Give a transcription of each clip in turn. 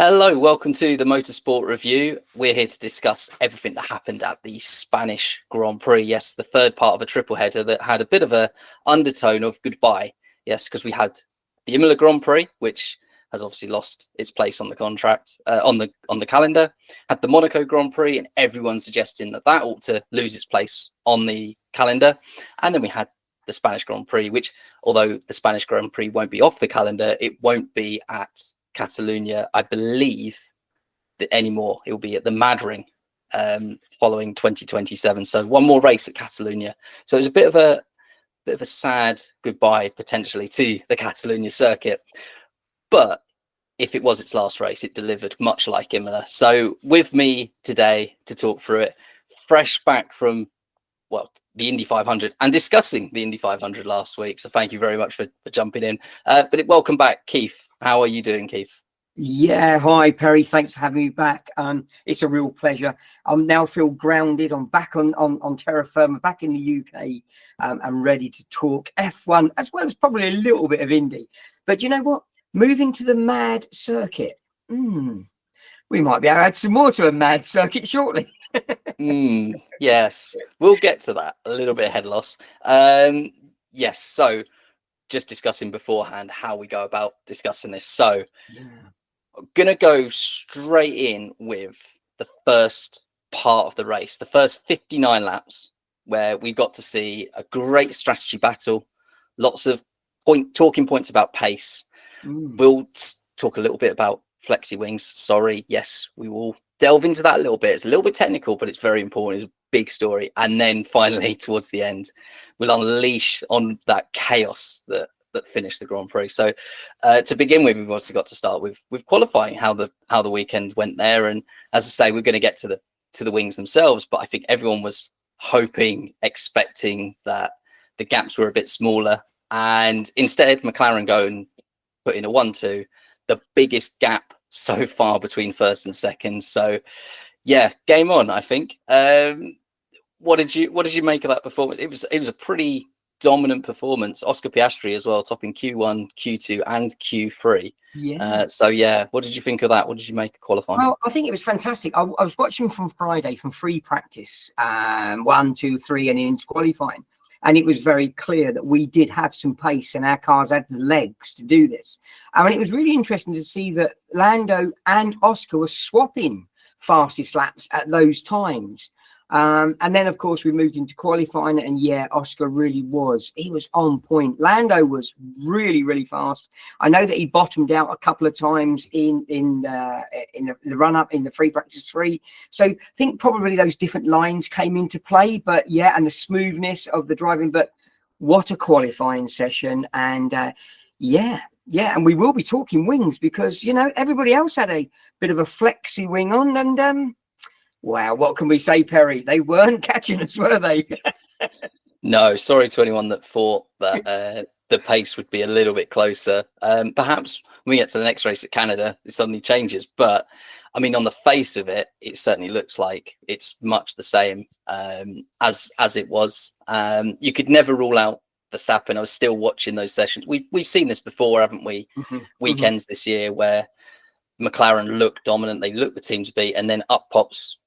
Hello, welcome to the Motorsport Review. We're here to discuss everything that happened at the Spanish Grand Prix. Yes, the third part of a triple header that had a bit of a undertone of goodbye. Yes, because we had the Imola Grand Prix, which has obviously lost its place on the contract, on the calendar. Had the Monaco Grand Prix, and everyone suggesting that ought to lose its place on the calendar. And then we had the Spanish Grand Prix, which, although the Spanish Grand Prix won't be off the calendar, it won't be at Catalunya, I believe, that anymore. It will be at the Madring following 2027. So one more race at Catalunya. So it was a bit of a sad goodbye potentially to the Catalunya circuit. But if it was its last race, it delivered much like Imola. So with me today to talk through it, fresh back from the Indy 500 and discussing the Indy 500 last week. So thank you very much for jumping in. Welcome back, Keith. How are you doing, Keith? Yeah, hi Perry. Thanks for having me back. It's a real pleasure. I now feel grounded. I'm back on terra firma, back in the UK. I'm ready to talk F1 as well as probably a little bit of Indy. But you know what? Moving to the mad circuit. We might be able to add some more to a mad circuit shortly. Yes, we'll get to that. A little bit of head loss. Yes, so just discussing beforehand how we go about discussing this. So I'm gonna go straight in with the first part of the race, the first 59 laps, where we got to see a great strategy battle, lots of talking points about pace. We'll talk a little bit about flexi wings. Sorry, yes, we will delve into that a little bit. It's a little bit technical, but it's very important. It's a big story. And then finally, towards the end, we'll unleash on that chaos that finished the Grand Prix. So to begin with, we've also got to start with qualifying, how the weekend went there. And as I say, we're going to get to the wings themselves, but I think everyone was hoping, expecting that the gaps were a bit smaller. And instead, McLaren go and put in a 1-2, the biggest gap so far between first and second. So yeah, game on, I think. What did you make of that performance? It was a pretty dominant performance. Oscar Piastri as well, topping Q1, Q2 and Q3. What did you think of that? What did you make of qualifying? Well, I think it was fantastic. I was watching from Friday, from free practice, 1, 2, 3 and into qualifying. And it was very clear that we did have some pace and our cars had the legs to do this. I mean, it was really interesting to see that Lando and Oscar were swapping fastest laps at those times. And then, of course, we moved into qualifying. And yeah, Oscar really he was on point. Lando was really, really fast. I know that he bottomed out a couple of times in the run up in the free practice 3. So I think probably those different lines came into play. But yeah, and the smoothness of the driving. But what a qualifying session. And yeah, and we will be talking wings because, you know, everybody else had a bit of a flexi wing on. And wow, what can we say, Perry? They weren't catching us, were they? No, sorry to anyone that thought that the pace would be a little bit closer. Perhaps when we get to the next race at Canada, it suddenly changes. But I mean, on the face of it, it certainly looks like it's much the same as it was. You could never rule out Verstappen. I was still watching those sessions. We've seen this before, haven't we? Weekends this year where McLaren looked dominant, they looked the team to beat, and then up pops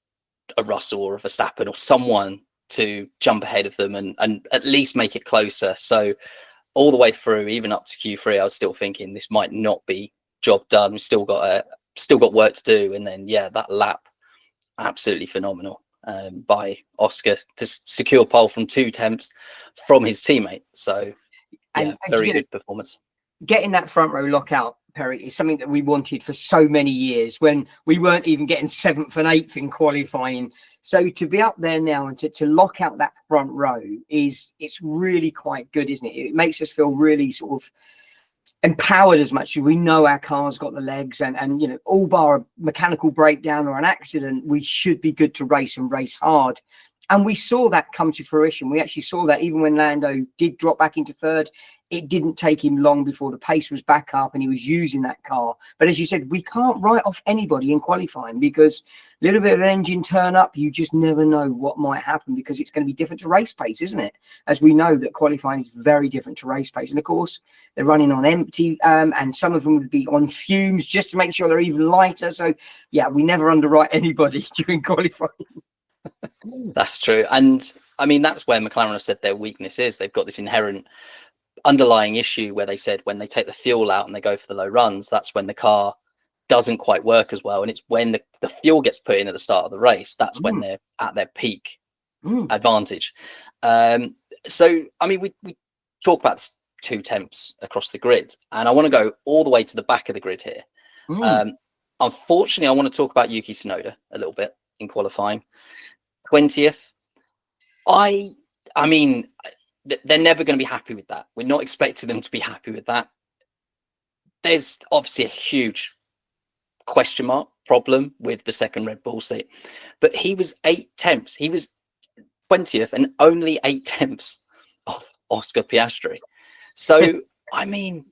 a Russell or a Verstappen or someone to jump ahead of them and at least make it closer. So all the way through, even up to Q3, I was still thinking this might not be job done. We've still got work to do. And then yeah, that lap, absolutely phenomenal by Oscar to secure pole from 2 attempts from his teammate. So yeah, very good performance. Getting that front row lockout, Perry, is something that we wanted for so many years when we weren't even getting 7th and 8th in qualifying. So to be up there now and to lock out that front row it's really quite good, isn't it? It makes us feel really sort of empowered as much as we know our car's got the legs and you know, all bar a mechanical breakdown or an accident, we should be good to race and race hard. And we saw that come to fruition. We actually saw that even when Lando did drop back into third, it didn't take him long before the pace was back up and he was using that car. But as you said, we can't write off anybody in qualifying because a little bit of an engine turn up, you just never know what might happen because it's going to be different to race pace, isn't it? As we know that qualifying is very different to race pace. And of course, they're running on empty and some of them would be on fumes just to make sure they're even lighter. So, yeah, we never underwrite anybody during qualifying. That's true. And I mean, that's where McLaren have said their weakness is. They've got this inherent underlying issue where they said when they take the fuel out and they go for the low runs, that's when the car doesn't quite work as well. And it's when the fuel gets put in at the start of the race, that's when they're at their peak advantage. So, I mean, we talk about 2 temps across the grid, and I want to go all the way to the back of the grid here. Unfortunately, I want to talk about Yuki Tsunoda a little bit in qualifying. 20th. I mean, they're never going to be happy with that. We're not expecting them to be happy with that. There's obviously a huge question mark problem with the second Red Bull seat, but he was 8 temps. He was 20th and only 8 temps off Oscar Piastri. So, I mean,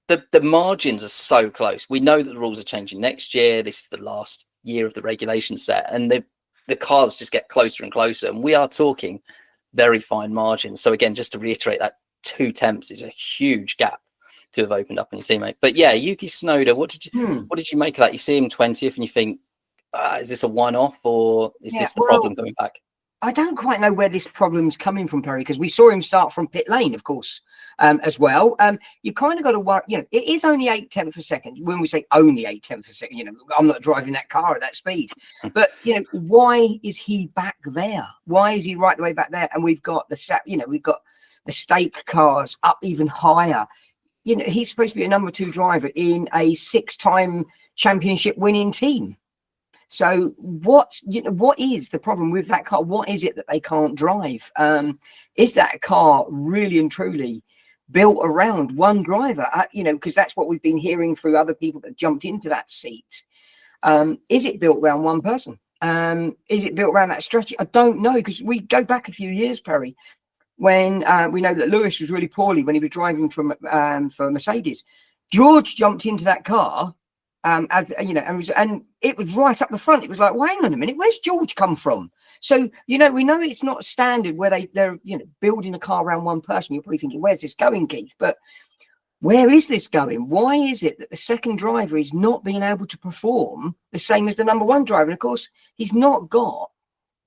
the margins are so close. We know that the rules are changing next year. This is the last year of the regulation set, and the cars just get closer and closer, and we are talking very fine margins. So again, just to reiterate, that 2 temps is a huge gap to have opened up in your teammate. But yeah, Yuki Tsunoda, what did you make of that? You see him 20th and you think, is this a one-off or is this the problem going back? I don't quite know where this problem's coming from, Perry, because we saw him start from pit lane, of course, as well. You kind of got to work, it is only 8/10 a second. When we say only 8/10 a second, I'm not driving that car at that speed. But, why is he back there? Why is he right the way back there? And we've got we've got the stake cars up even higher. He's supposed to be a number 2 driver in a 6-time championship winning team. So what is the problem with that car? What is it that they can't drive? Is that car really and truly built around one driver? Because that's what we've been hearing through other people that jumped into that seat. Is it built around one person? Is it built around that strategy? I don't know, because we go back a few years, Perry, when we know that Lewis was really poorly when he was driving for Mercedes. George jumped into that car. And it was right up the front. It was like, well, hang on a minute, where's George come from? So, we know it's not standard where they're building a car around one person. You're probably thinking, where's this going, Keith? But where is this going? Why is it that the second driver is not being able to perform the same as the number 1 driver? And of course, he's not got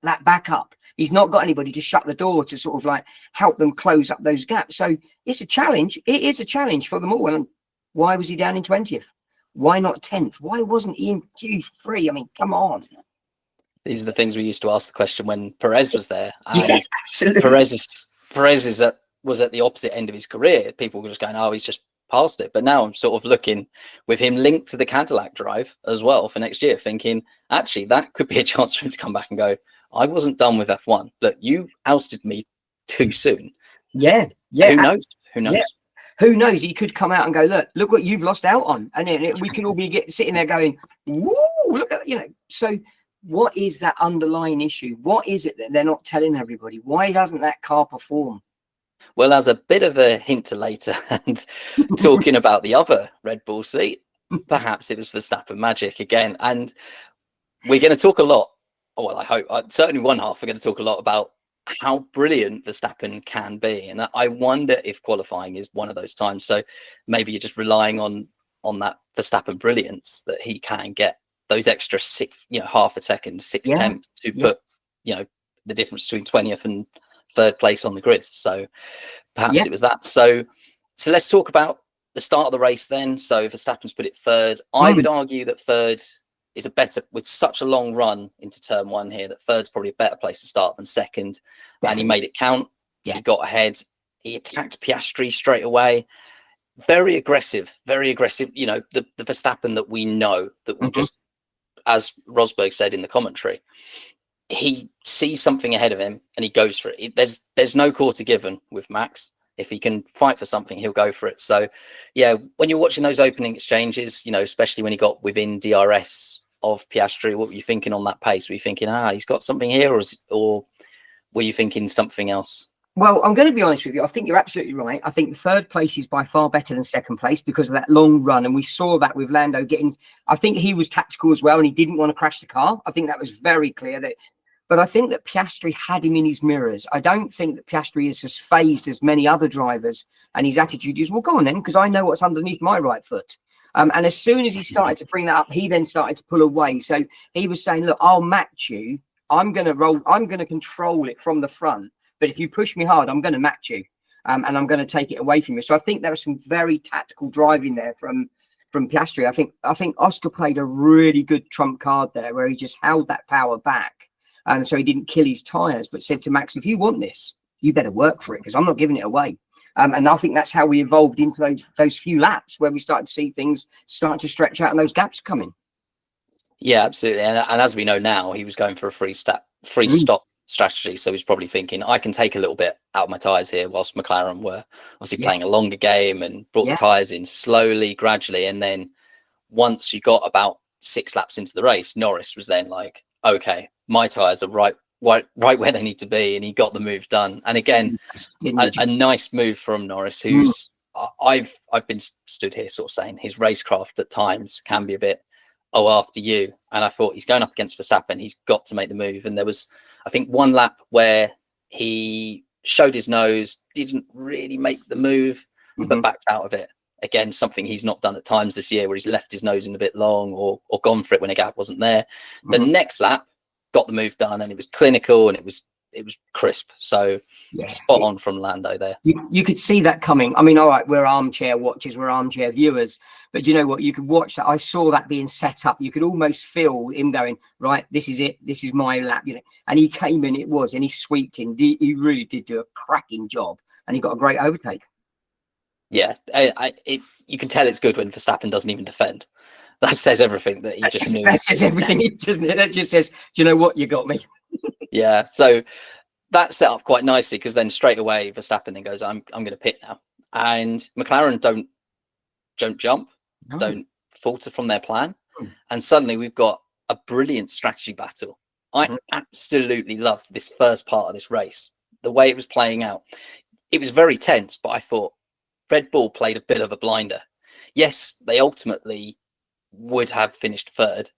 that backup. He's not got anybody to shut the door to sort of like help them close up those gaps. So it's a challenge. It is a challenge for them all. And why was he down in 20th? Why not 10th? Why wasn't he in Q3? I mean, come on. These are the things we used to ask the question when Perez was there. And yeah, absolutely. Perez was at the opposite end of his career. People were just going, oh, he's just past it. But now I'm sort of looking with him linked to the Cadillac drive as well for next year, thinking, actually, that could be a chance for him to come back and go, I wasn't done with F1. Look, you ousted me too soon. Yeah. Who knows? Yeah. Who knows? He could come out and go, look what you've lost out on. And then we can all be sitting there going, woo, look at, So what is that underlying issue? What is it that they're not telling everybody? Why doesn't that car perform? Well, as a bit of a hint to later and talking about the other Red Bull seat, perhaps it was Verstappen magic again. And we're going to talk a lot. Oh, well, I hope. Certainly one half, we're going to talk a lot about how brilliant Verstappen can be, and I wonder if qualifying is one of those times. So maybe you're just relying on that Verstappen brilliance that he can get those extra 6, half a second, 6 temps to put, the difference between 20th and 3rd place on the grid. So perhaps it was that. So let's talk about the start of the race then. So Verstappen's put it 3rd. I would argue that 3rd is a better, with such a long run into turn 1 here, that 3rd's probably a better place to start than 2nd. Definitely. And he made it count. He got ahead. He attacked Piastri straight away. Very aggressive. The Verstappen that we know, that will just, as Rosberg said in the commentary, he sees something ahead of him and he goes for it. There's no quarter given with Max. If he can fight for something, he'll go for it. So, yeah, when you're watching those opening exchanges, especially when he got within DRS of Piastri, what were you thinking on that pace? Were you thinking, he's got something here, or were you thinking something else? Well, I'm going to be honest with you. I think you're absolutely right. I think third place is by far better than second place because of that long run. And we saw that with Lando getting, I think he was tactical as well and he didn't want to crash the car. I think that was very clear. But I think that Piastri had him in his mirrors. I don't think that Piastri is as phased as many other drivers. And his attitude is, well, go on then, because I know what's underneath my right foot. And as soon as he started to bring that up, he then started to pull away. So he was saying, look, I'll match you. I'm going to control it from the front. But if you push me hard, I'm going to match you, and I'm going to take it away from you. So I think there was some very tactical driving there from Piastri. I think Oscar played a really good trump card there, where he just held that power back, and so he didn't kill his tyres, but said to Max, "If you want this, you better work for it because I'm not giving it away." And I think that's how we evolved into those few laps where we started to see things start to stretch out and those gaps coming. Yeah, absolutely. And as we know now, he was going for a free stop strategy. So he's probably thinking, I can take a little bit out of my tyres here, whilst McLaren were obviously playing a longer game and brought the tyres in slowly, gradually. And then once you got about 6 laps into the race, Norris was then like, okay, my tyres are right where they need to be. And he got the move done. And again, a nice move from Norris, who's I've been stood here sort of saying his racecraft at times can be a bit, after you. And I thought he's going up against Verstappen, he's got to make the move. And there was, I think, one lap where he showed his nose, didn't really make the move, but backed out of it. Again, something he's not done at times this year, where he's left his nose in a bit long or gone for it when a gap wasn't there. The next lap, got the move done, and it was clinical and it was crisp. So spot on from Lando there. You could see that coming. I mean, all right, we're armchair watchers, we're armchair viewers, but you know what? You could watch that. I saw that being set up. You could almost feel him going, right, this is it. This is my lap, you know. And he came in, and he sweeped in. He really did do a cracking job, and he got a great overtake. Yeah, you can tell it's good when Verstappen doesn't even defend. That says everything. That just knew. That says everything, doesn't it? That just says, do you know what? You got me. Yeah. So that set up quite nicely, because then straight away Verstappen then goes, I'm going to pit now, and McLaren don't jump, don't falter from their plan, and suddenly we've got a brilliant strategy battle. I absolutely loved this first part of this race, the way it was playing out. It was very tense, but I thought Red Bull played a bit of a blinder. Yes, they ultimately would have finished third,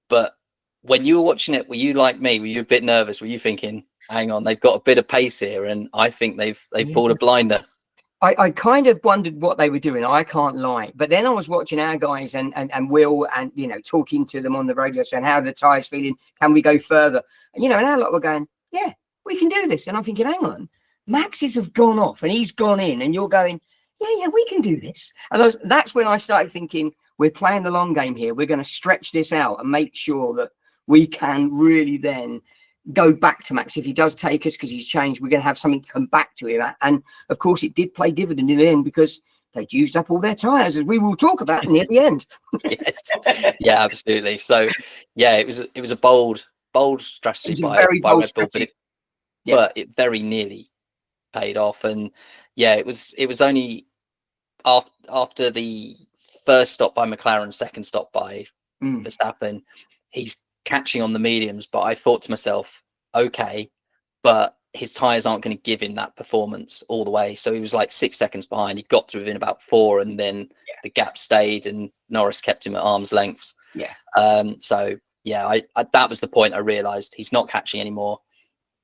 but when you were watching it, were you like me? Were you a bit nervous? Were you thinking, hang on, they've got a bit of pace here, and I think they've pulled a blinder? I kind of wondered what they were doing. I can't lie. But then I was watching our guys and Will, and, you know, talking to them on the radio saying, how are the tyres feeling? Can we go further? And, you know, and our lot were going, yeah, we can do this. And I'm thinking, hang on, Max's have gone off and he's gone in, and you're going, yeah, we can do this. And that's when I started thinking, we're playing the long game here. We're going to stretch this out and make sure that we can really then go back to Max. If he does take us because he's changed, we're going to have something to come back to him at. And of course, it did play dividend in the end, because they'd used up all their tyres, as we will talk about near the end. Yes, yeah, absolutely. So, yeah, it was a bold strategy by Red Bull, but it very nearly paid off. And yeah, it was only after the first stop by McLaren, second stop by Verstappen, he's catching on the mediums. But I thought to myself, okay, but his tyres aren't going to give him that performance all the way. So he was like 6 seconds behind. He got to within about 4, and then the gap stayed, and Norris kept him at arm's length. So yeah, I that was the point. I realised he's not catching anymore.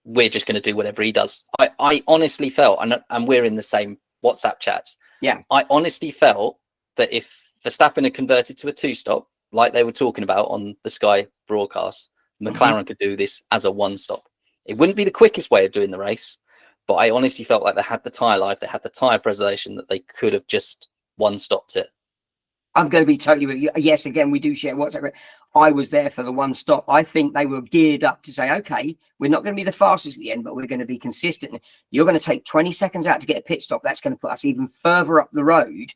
We're just going to do whatever he does. I honestly felt, and we're in the same WhatsApp chats. Yeah, I honestly felt that if Verstappen had converted to a 2-stop, like they were talking about on the Sky broadcast, McLaren could do this as a 1-stop. It wouldn't be the quickest way of doing the race, but I honestly felt like they had the tyre life, they had the tyre preservation, that they could have just 1-stopped it. I'm going to be totally with you. Yes, again, we do share WhatsApp. I was there for the 1-stop. I think they were geared up to say, okay, we're not going to be the fastest at the end, but we're going to be consistent. You're going to take 20 seconds out to get a pit stop. That's going to put us even further up the road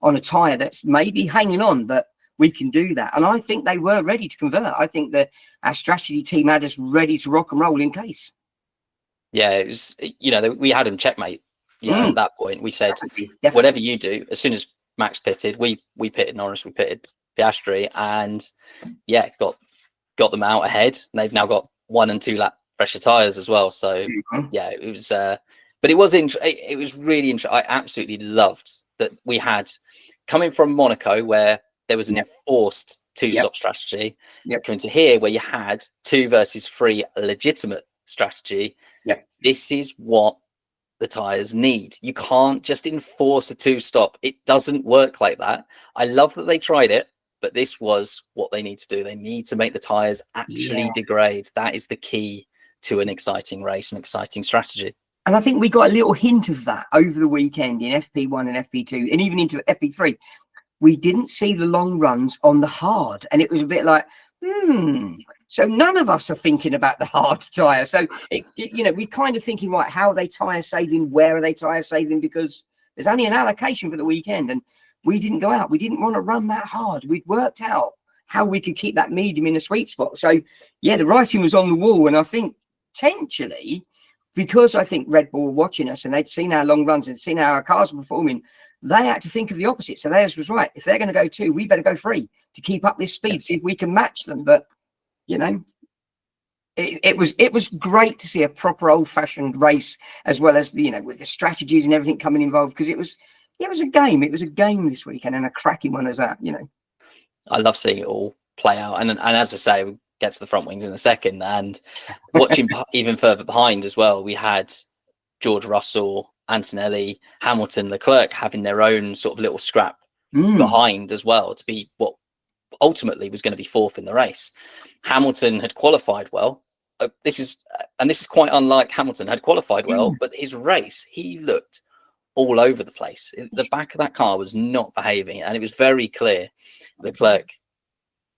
on a tyre that's maybe hanging on, but we can do that. And I think they were ready to convert. I think that our strategy team had us ready to rock and roll in case. Yeah, it was, we had him checkmate. At that point, we said, definitely. Whatever you do, as soon as Max pitted, we pitted Norris, we pitted Piastri, and got them out ahead. And they've now got 1 and 2 lap pressure tires as well. So yeah, it was but it was it was really interesting. I absolutely loved that we had, coming from Monaco where there was an enforced two-stop strategy, coming to here where you had 2 versus 3 legitimate strategy. This is what the tires need. You can't just enforce a 2-stop. It doesn't work like that. I love that they tried it, but this was what they need to do. They need to make the tires actually degrade. That is the key to an exciting race, an exciting strategy. And I think we got a little hint of that over the weekend in FP1 and FP2 and even into FP3. We didn't see the long runs on the hard, and it was a bit like, so none of us are thinking about the hard tyre. So, we're kind of thinking, right, how are they tyre saving? Where are they tyre saving? Because there's only an allocation for the weekend, and we didn't go out. We didn't want to run that hard. We'd worked out how we could keep that medium in a sweet spot. So, yeah, the writing was on the wall, and I think potentially, because I think Red Bull were watching us and they'd seen our long runs and seen how our cars were performing, they had to think of the opposite. So theirs was right. If they're going to go 2, we better go 3 to keep up this speed, see if we can match them. But, it was great to see a proper old-fashioned race, as well as, with the strategies and everything coming involved, because it was a game. It was a game this weekend, and a cracking one as that, I love seeing it all play out. And as I say, we'll get to the front wings in a second. And watching even further behind as well, we had George Russell, Antonelli, Hamilton, Leclerc having their own sort of little scrap behind as well, to be what ultimately was going to be 4th in the race. Hamilton had qualified well. This is quite unlike Hamilton. Had qualified well, but his race, he looked all over the place. The back of that car was not behaving, and it was very clear Leclerc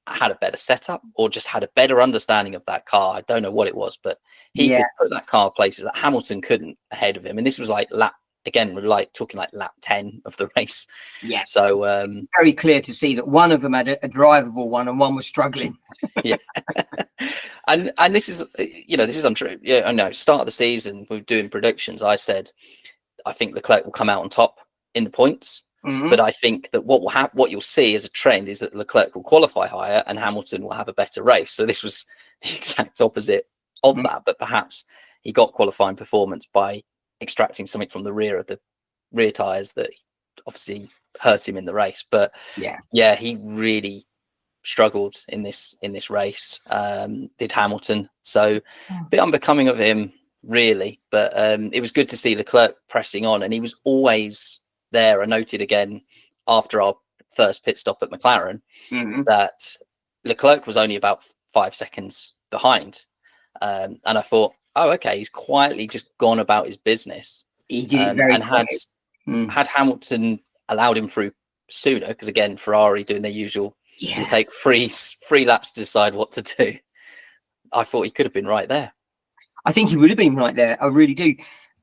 had a better setup or just had a better understanding of that car. I don't know what it was, but he could put that car places that Hamilton couldn't ahead of him. And this was like lap 10 of the race. Yeah. So very clear to see that one of them had a drivable one and one was struggling. Yeah. and this is, this is untrue. Yeah, I know. Start of the season, we were doing predictions. I said, I think Leclerc will come out on top in the points. But I think that what you'll see as a trend is that Leclerc will qualify higher and Hamilton will have a better race. So this was the exact opposite of that, but perhaps he got qualifying performance by extracting something from the rear of the rear tires that obviously hurt him in the race. But yeah, he really struggled in this race. Did Hamilton, so a bit unbecoming of him, really. But it was good to see Leclerc pressing on, and he was always there. I noted again after our first pit stop at McLaren that Leclerc was only about 5 seconds behind, and I thought, oh, okay, he's quietly just gone about his business. He did it very had Hamilton allowed him through sooner, because again, Ferrari doing their usual, you take three laps to decide what to do. I thought he could have been right there. I think he would have been right there. I really do.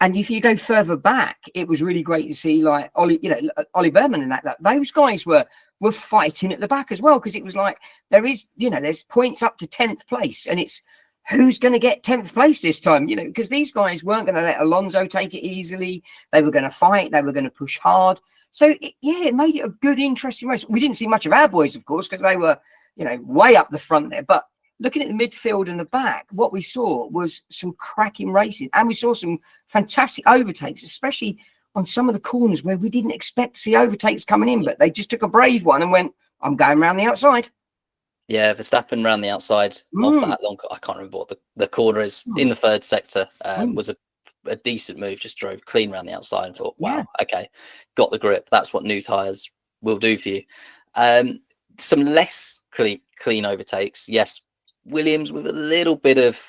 And if you go further back, it was really great to see, like Ollie Berman and that those guys were fighting at the back as well, because it was like there's points up to 10th place, and it's who's going to get 10th place this time, because these guys weren't going to let Alonso take it easily. They were going to fight. They were going to push hard. So it made it a good, interesting race. We didn't see much of our boys, of course, because they were way up the front there, but looking at the midfield and the back, what we saw was some cracking racing, and we saw some fantastic overtakes, especially on some of the corners where we didn't expect to see overtakes coming in, but they just took a brave one and went, I'm going around the outside. Yeah, Verstappen around the outside of that long, I can't remember what the corner is, in the third sector, was a decent move, just drove clean around the outside and thought, wow, okay, got the grip. That's what new tyres will do for you. Some less clean overtakes, yes. Williams with a little bit of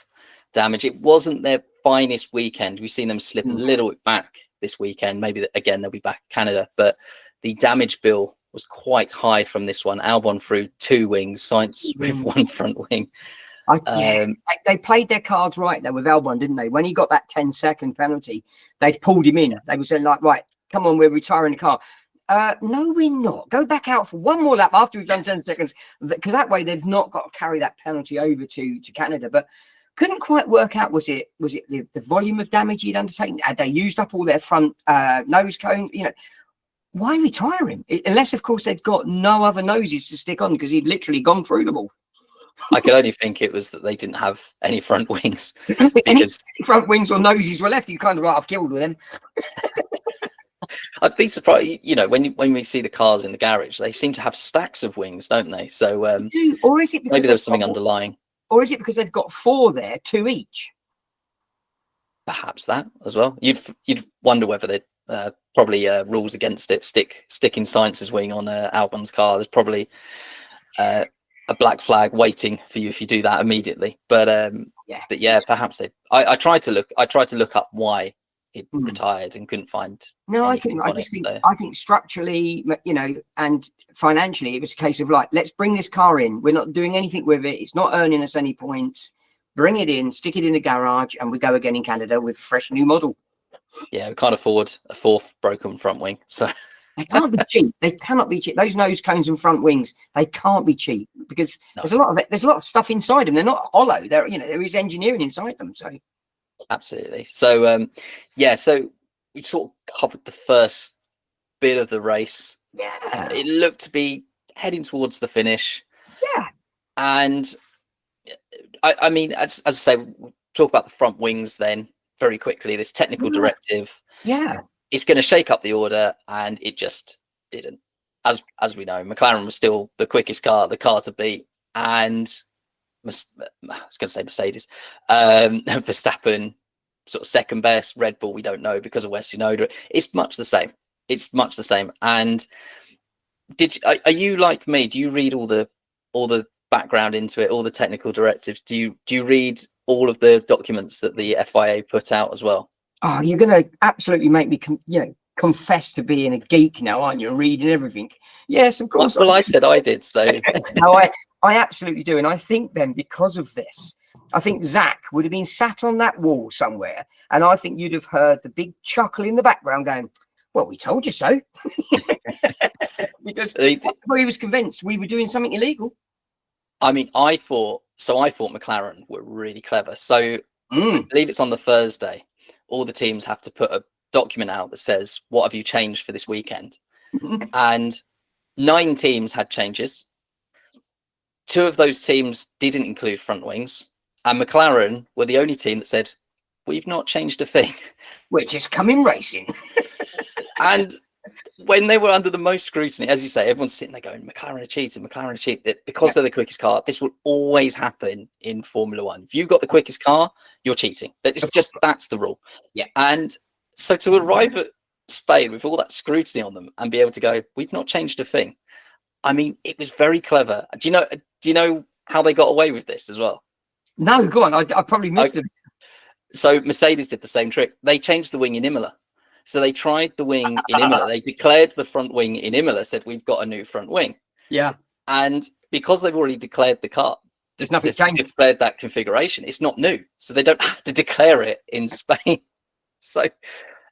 damage. It wasn't their finest weekend. We've seen them slip a little bit back this weekend. Maybe again they'll be back in Canada, but the damage bill was quite high from this one. Albon threw 2 wings, Sainz with 1 front wing. They played their cards right there with Albon, didn't they? When he got that 10-second penalty, they pulled him in. They were saying like, right, come on, we're retiring the car. No, we're not. Go back out for one more lap after we've done 10 seconds, because that way they've not got to carry that penalty over to Canada. But couldn't quite work out, was it the volume of damage he'd undertaken? Had they used up all their front nose cone? Why retire him? Unless, of course, they'd got no other noses to stick on, because he'd literally gone through them all. I could only think it was that they didn't have any front wings. Any Because front wings or noses were left, you kind of like, I've killed with them. I'd be surprised, when we see the cars in the garage, they seem to have stacks of wings, don't they? So Or is it because maybe there's something underlying. Or is it because they've got 4 there, 2 each? Perhaps that as well. You'd wonder whether they probably rules against it. Sticking Sainz's wing on Albon's car. There's probably a black flag waiting for you if you do that immediately. But yeah, perhaps they. I tried to look up why he retired and couldn't find. No, I think structurally, and financially, it was a case of like, let's bring this car in. We're not doing anything with it. It's not earning us any points. Bring it in, stick it in the garage, and we go again in Canada with a fresh new model. Yeah, we can't afford a 4th broken front wing, so they can't be cheap. They cannot be cheap. Those nose cones and front wings, they can't be cheap because there's a lot of stuff inside them. They're not hollow. There is engineering inside them. So absolutely. So so we sort of covered the first bit of the race. Yeah, it looked to be heading towards the finish. Yeah, and I mean, as I say, we'll talk about the front wings then very quickly. This technical directive, it's going to shake up the order, and it just didn't. As we know, McLaren was still the quickest car, the car to beat, and I was going to say Mercedes, Verstappen sort of second best. Red Bull, we don't know because of Wes Tsunoda. It's much the same. And are you like me? Do you read all the background into it, all the technical directives? Do you read all of the documents that the FIA put out as well? Oh, you're going to absolutely make me confess to being a geek now, aren't you? Reading everything. Yes, of course. Well, I said I did, so no, I absolutely do. And I think then, because of this, I think Zach would have been sat on that wall somewhere, and I think you'd have heard the big chuckle in the background going, well, we told you so. Because he was convinced we were doing something illegal. I mean, I thought McLaren were really clever. So I believe it's on the Thursday. All the teams have to put a document out that says, what have you changed for this weekend? And 9 teams had changes. 2 of those teams didn't include front wings. And McLaren were the only team that said, we've not changed a thing. Which is coming racing. And when they were under the most scrutiny, as you say, everyone's sitting there going, McLaren are cheating, because they're the quickest car. This will always happen in Formula One. If you've got the quickest car, you're cheating. That's the rule. Yeah. And so to arrive at Spain with all that scrutiny on them and be able to go, we've not changed a thing. I mean, it was very clever. Do you know how they got away with this as well? No, go on. I probably missed it. So Mercedes did the same trick. They changed the wing in Imola. So they tried the wing in Imola. They declared the front wing in Imola, said we've got a new front wing. Yeah. And because they've already declared the car, there's nothing changed. Declared that configuration. It's not new. So they don't have to declare it in Spain. So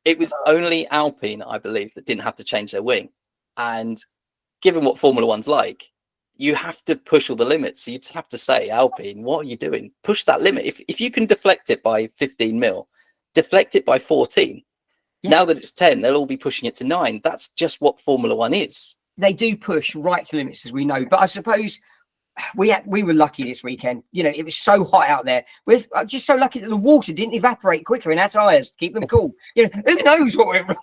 it was only Alpine, I believe, that didn't have to change their wing. And given what Formula One's like, you have to push all the limits. So you'd have to say, Alpine, what are you doing? Push that limit. If you can deflect it by 15 mil, deflect it by 14. Yeah. Now that it's 10, they'll all be pushing it to 9. That's just what Formula One is. They do push right to limits, as we know. But I suppose we were lucky this weekend. It was so hot out there. We're just so lucky that the water didn't evaporate quicker in our tyres to keep them cool. Who knows what went wrong?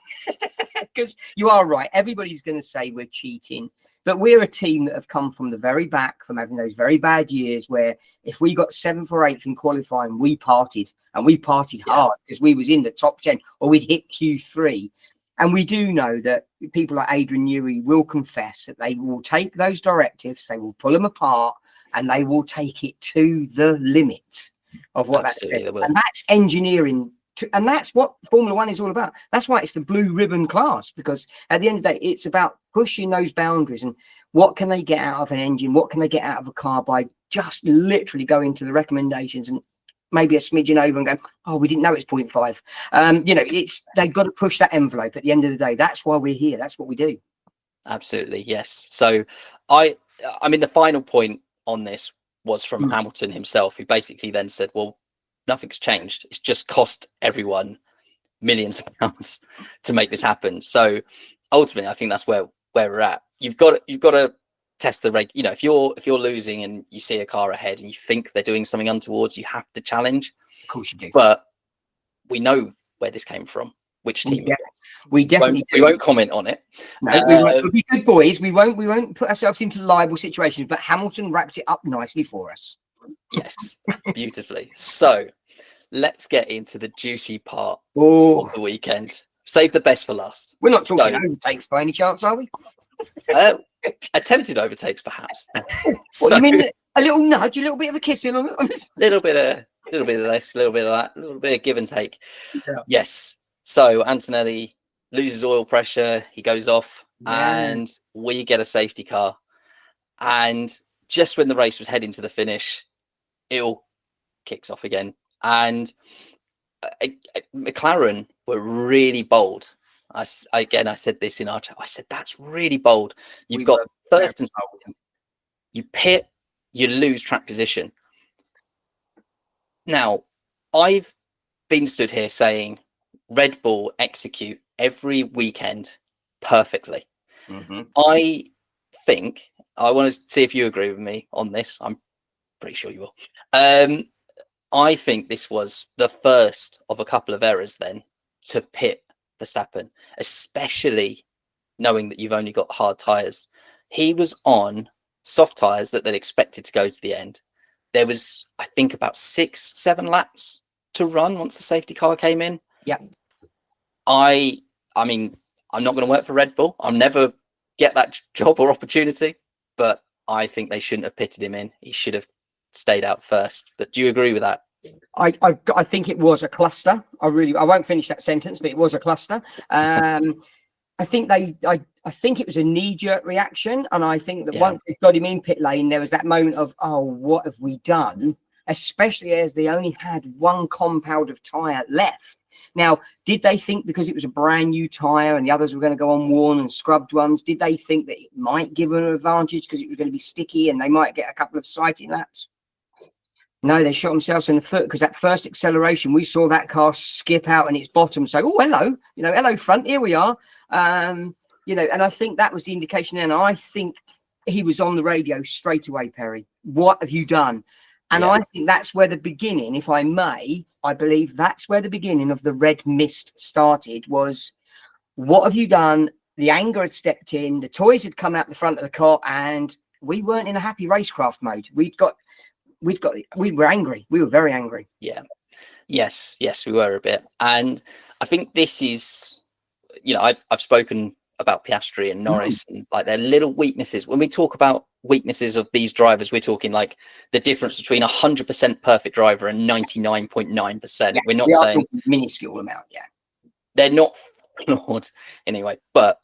Because you are right. Everybody's going to say we're cheating. But we're a team that have come from the very back, from having those very bad years where if we got 7th or 8th in qualifying, we partied, and we partied hard because we was in the top 10 or we'd hit Q3. And we do know that people like Adrian Newey will confess that they will take those directives, they will pull them apart, and they will take it to the limit of what that's. And that's engineering. And that's what Formula One is all about. That's why it's the blue ribbon class, because at the end of the day, it's about pushing those boundaries and what can they get out of an engine? What can they get out of a car by just literally going to the recommendations and maybe a smidgen over and going, oh, we didn't know it's 0.5. They've got to push that envelope at the end of the day. That's why we're here. That's what we do. Absolutely. Yes. So I mean, the final point on this was from Hamilton himself, who basically then said, well, nothing's changed. It's just cost everyone millions of pounds to make this happen. So ultimately, I think that's where we're at. You've got to test the reg. You know, if you're losing and you see a car ahead and you think they're doing something untowards, you have to challenge. Of course you do. But we know where this came from, which team. We definitely we won't comment on it. No, we won't. We'll be good boys. We won't put ourselves into liable situations. But Hamilton wrapped it up nicely for us. Yes, beautifully. So let's get into the juicy part of the weekend. Save the best for last. We're not talking overtakes by any chance, are we? Attempted overtakes, perhaps. What, you mean a little nudge, a little bit of a kissing on it? little bit of this, a little bit of that, a little bit of give and take. Yeah. Yes. So Antonelli loses oil pressure, he goes off, and we get a safety car. And just when the race was heading to the finish, it all kicks off again. And McLaren were really bold. I said this in our chat. I said, that's really bold. You've got first and second. You pit, you lose track position. Now, I've been stood here saying Red Bull execute every weekend perfectly. Mm-hmm. I think, I want to see if you agree with me on this. I'm pretty sure you will. I think this was the first of a couple of errors then to pit Verstappen, especially knowing that you've only got hard tyres. He was on soft tyres that they'd expected to go to the end. There was, I think, about 6-7 laps to run once the safety car came in. Yeah. I mean, I'm not going to work for Red Bull. I'll never get that job or opportunity, but I think they shouldn't have pitted him in. He should have stayed out first. But do you agree with that? I think it was a cluster. I won't finish that sentence, but it was a cluster. I think it was a knee-jerk reaction, and I think that once they got him in pit lane, there was that moment of, oh, what have we done? Especially as they only had one compound of tyre left. Now, did they think because it was a brand new tyre and the others were going to go on worn and scrubbed ones, did they think that it might give them an advantage because it was going to be sticky and they might get a couple of sighting laps? No, they shot themselves in the foot because that first acceleration, we saw that car skip out and its bottom say, oh, hello, hello front, here we are. And I think that was the indication. And I think he was on the radio straight away, Perry. What have you done? And I think that's where the beginning, if I may, I believe that's where the beginning of the red mist started was, what have you done? The anger had stepped in, the toys had come out the front of the car, and we weren't in a happy racecraft mode. We were angry. We were very angry. Yeah. Yes, we were a bit. And I think this is, I've spoken about Piastri and Norris and like their little weaknesses. When we talk about weaknesses of these drivers, we're talking like the difference between 100% perfect driver and 99.9%. Yeah, we're not saying minuscule amount. Yeah, they're not flawed anyway. But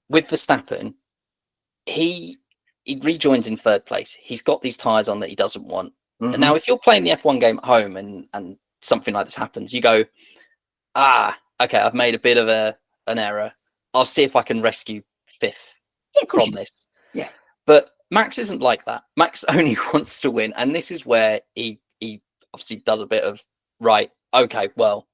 with Verstappen, he rejoins in third place. He's got these tyres on that he doesn't want. And now if you're playing the F1 game at home and something like this happens, you go, okay, I've made a bit of an error. I'll see if I can rescue fifth from this. Yeah. But Max isn't like that. Max only wants to win. And this is where he obviously does a bit of, right, okay, well,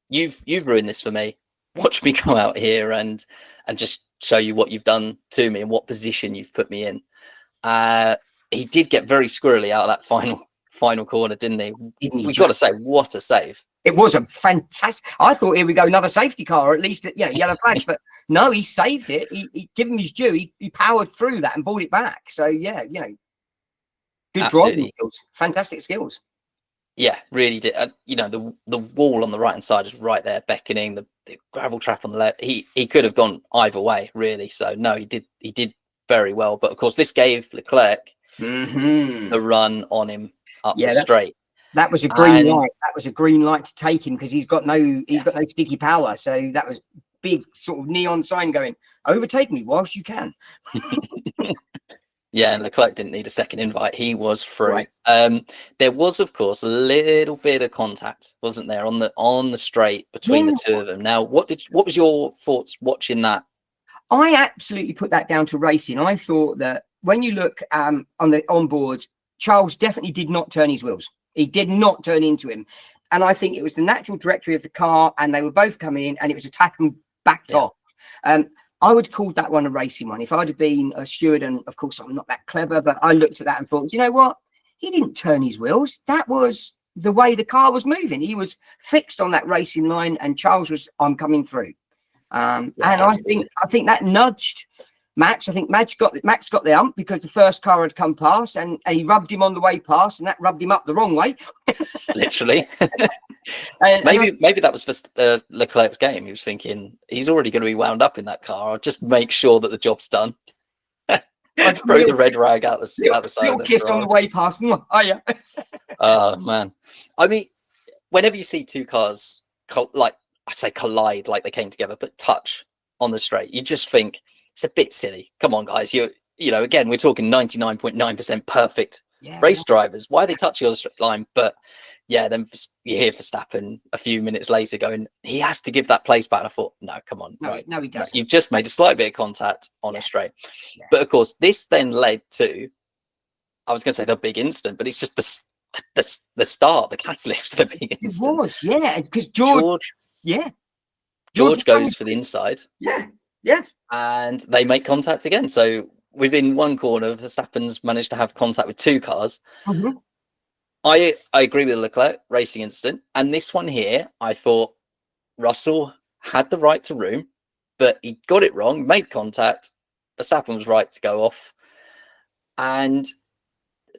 you've ruined this for me. Watch me go out here and just show you what you've done to me and what position you've put me in. He did get very squirrely out of that final corner, didn't he? We've got to say, what a save. It was a fantastic. I thought, here we go, another safety car, or at least yellow flags. But no, he saved it. He give him his due. He powered through that and brought it back. So good driving skills, fantastic skills. Yeah, really did. The wall on the right hand side is right there, beckoning. The gravel trap on the left. He could have gone either way, really. So no, he did very well. But of course, this gave Leclerc the run on him up the straight. That was a green light. That was a green light to take him because he's got no sticky power. So that was big sort of neon sign going, overtake me whilst you can. Yeah, and Leclerc didn't need a second invite. He was free. Right. There was, of course, a little bit of contact, wasn't there, on the straight between the two of them. Now, what was your thoughts watching that? I absolutely put that down to racing. I thought that when you look on the onboard, Charles definitely did not turn his wheels. He did not turn into him. And I think it was the natural trajectory of the car, and they were both coming in, and it was a tackle backed off. I would call that one a racing one. If I'd have been a steward, and of course I'm not that clever, but I looked at that and thought, do you know what? He didn't turn his wheels. That was the way the car was moving. He was fixed on that racing line, and Charles was, I'm coming through. And I think that nudged Max. I think Max got the hump because the first car had come past, and he rubbed him on the way past, and that rubbed him up the wrong way. Literally. Maybe that was for Leclerc's game. He was thinking he's already going to be wound up in that car. I'll just make sure that the job's done. I'd throw the red rag out the side. Little kiss on the way past. Oh yeah. Oh man. I mean, whenever you see two cars collide, like they came together, but touch on the straight, you just think it's a bit silly. Come on, guys. You know, again, we're talking 99.9% perfect race drivers. Why are they touching on the straight line? But yeah, then you hear Verstappen a few minutes later going, he has to give that place back. And I thought, no, come on. No, he doesn't. You've just made a slight bit of contact on a straight. Yeah. But of course, this then led to, I was going to say the big incident, but it's just the start, the catalyst for the big incident. It was, yeah, because George goes for the inside. Yeah. And they make contact again. So within one corner, Verstappen's managed to have contact with two cars. Mm-hmm. I agree with the Leclerc racing incident. And this one here, I thought Russell had the right to room, but he got it wrong, made contact. Verstappen was right to go off. And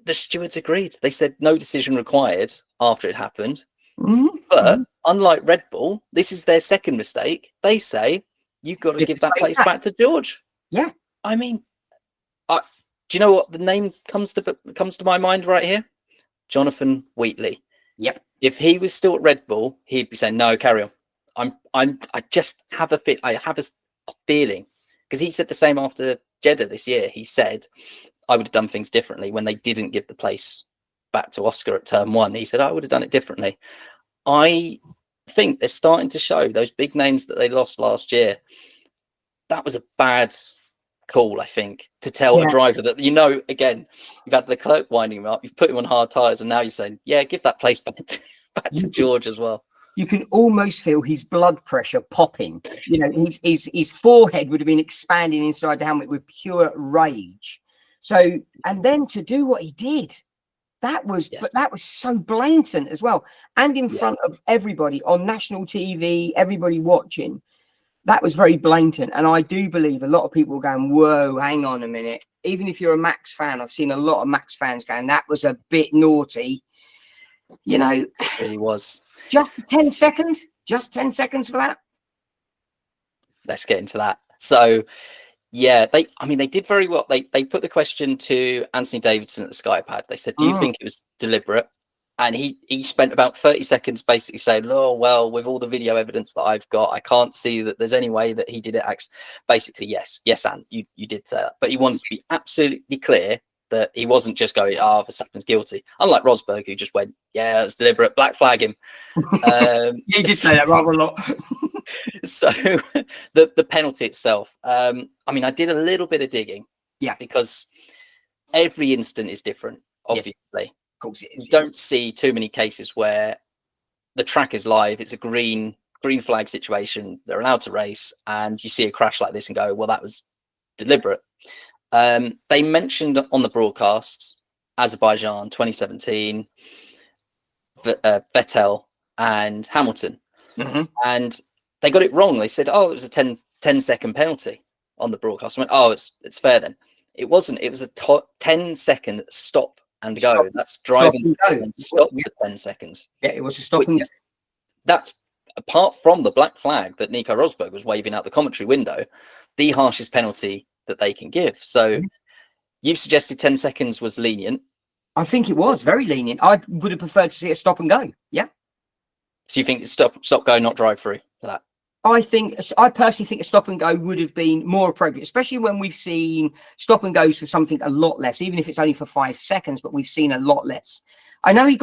the stewards agreed. They said no decision required after it happened. Mm-hmm. But unlike Red Bull, this is their second mistake. They say, you've got to give that place back to George. Yeah. I mean, do you know what the name comes to my mind right here? Jonathan Wheatley. Yep. If he was still at Red Bull, he'd be saying, no, carry on. I just have a feeling, because he said the same after Jeddah this year. He said, I would have done things differently when they didn't give the place back to Oscar at turn one. He said, I would have done it differently. I think they're starting to show those big names that they lost last year. That was a bad call, I think, to tell a driver that, again, you've had the Leclerc winding him up, you've put him on hard tyres, and now you're saying, yeah, give that place back to George as well. You can almost feel his blood pressure popping. You know, his forehead would have been expanding inside the helmet with pure rage. So, and then to do what he did, that was so blatant as well, and in front of everybody on national TV, everybody watching. That was very blatant, and I do believe a lot of people were going, whoa, hang on a minute. Even if you're a Max fan, I've seen a lot of Max fans going, that was a bit naughty. You know, it really was. Just 10 seconds for that. Let's get into that. So, yeah, they did very well. They put the question to Anthony Davidson at the Sky Pad. They said, do you think it was deliberate? And he spent about 30 seconds basically saying, oh, well, with all the video evidence that I've got, I can't see that there's any way that he did it. Basically, yes, Anne, you did say that. But he wanted to be absolutely clear that he wasn't just going, Verstappen's guilty. Unlike Rosberg, who just went, yeah, it was deliberate, black flag him. He did say that rather a lot. So the penalty itself, I did a little bit of digging. Yeah. Because every incident is different, obviously. Yes. Of course it is. You don't see too many cases where the track is live, it's a green flag situation, they're allowed to race, and you see a crash like this and go, well, that was deliberate. They mentioned on the broadcast Azerbaijan 2017, Vettel and Hamilton, and they got it wrong. They said, it was a 10-second penalty on the broadcast. I went, it's fair then. It wasn't. It was a 10-second stop and go. That's driving and stop for 10 seconds. Yeah, it was a stop and go. That's, apart from the black flag that Nico Rosberg was waving out the commentary window, the harshest penalty that they can give. So you've suggested 10 seconds was lenient. I think it was very lenient. I would have preferred to see a stop and go. Yeah. So you think stop, go, not drive through for that? I personally think a stop and go would have been more appropriate, especially when we've seen stop and goes for something a lot less, even if it's only for 5 seconds, but we've seen a lot less. I know he's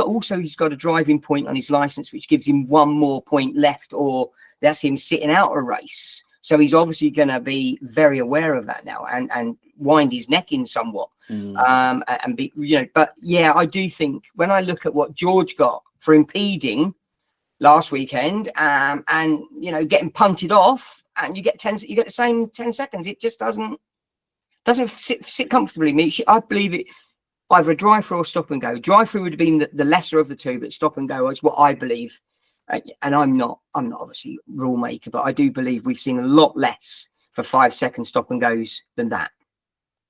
got a driving point on his license, which gives him 1 more point left, or that's him sitting out a race. So he's obviously going to be very aware of that now and wind his neck in somewhat. And be, but yeah, I do think when I look at what George got for impeding last weekend, and getting punted off, and you get the same 10 seconds. It just doesn't sit comfortably. I believe it either a drive through or stop and go. Drive through would have been the lesser of the two, but stop and go is what I believe. And I'm not obviously rule maker, but I do believe we've seen a lot less for 5 second stop and goes than that.